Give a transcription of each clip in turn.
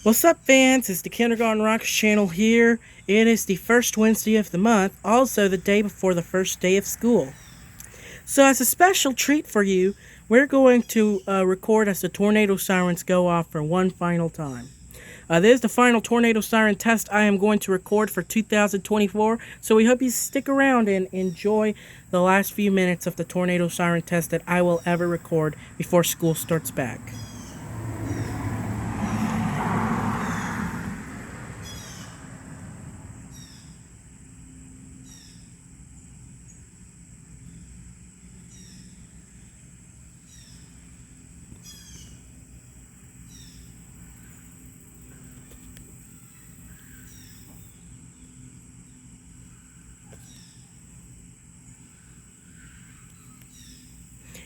What's up, fans? It's the Kindergarten Rockers channel here. It is the first Wednesday of the month, also the day before the first day of school. So as a special treat for you, we're going to record as the tornado sirens go off for one final time. This is the final tornado siren test I am going to record for 2024, so we hope you stick around and enjoy the last few minutes of the tornado siren test that I will ever record before school starts back.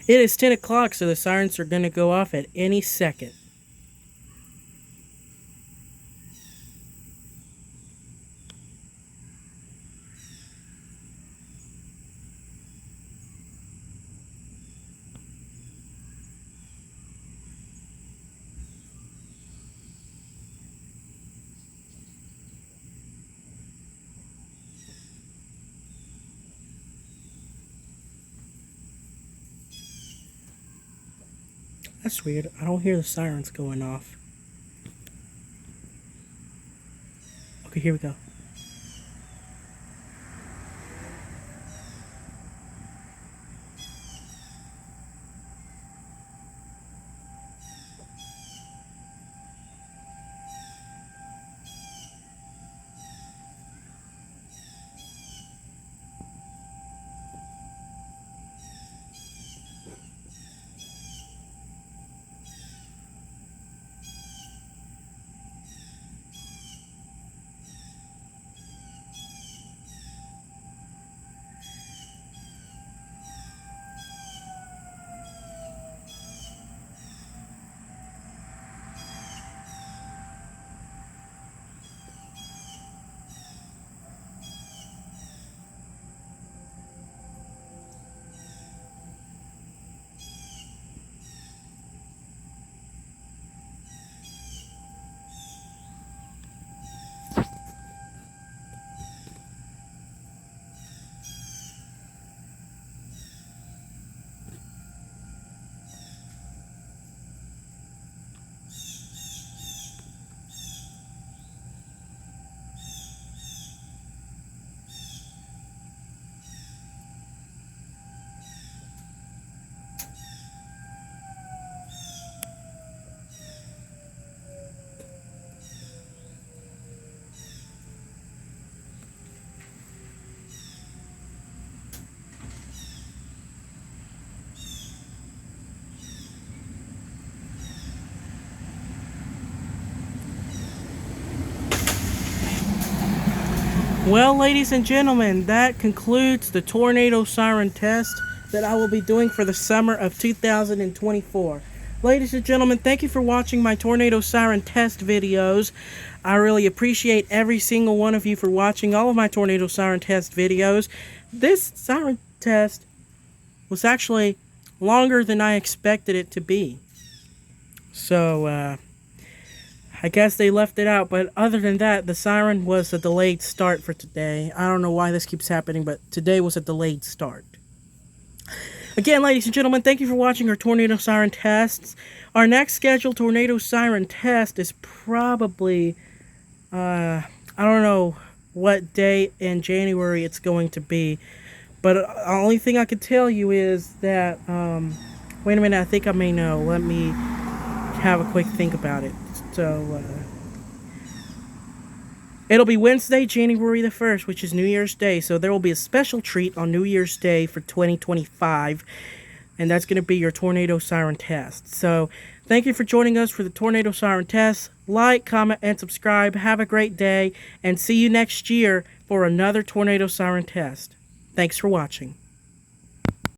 It is 10 o'clock, so the sirens are going to go off at any second. That's weird. I don't hear the sirens going off. Okay, here we go. Well, ladies and gentlemen, that concludes the tornado siren test that I will be doing for the summer of 2024. Ladies and gentlemen, thank you for watching my tornado siren test videos. I really appreciate every single one of you for watching all of my tornado siren test videos. This siren test was actually longer than I expected it to be. So, I guess they left it out, but other than that, the siren was a delayed start for today. I don't know why this keeps happening, but today was a delayed start. Again, ladies and gentlemen, thank you for watching our tornado siren tests. Our next scheduled tornado siren test is probably, I don't know what day in January it's going to be, but the only thing I can tell you is that, wait a minute, I think I may know. Let me have a quick think about it. So, it'll be Wednesday, January the 1st, which is New Year's Day. So there will be a special treat on New Year's Day for 2025. And that's going to be your tornado siren test. So, thank you for joining us for the tornado siren test. Like, comment, and subscribe. Have a great day. And see you next year for another tornado siren test. Thanks for watching.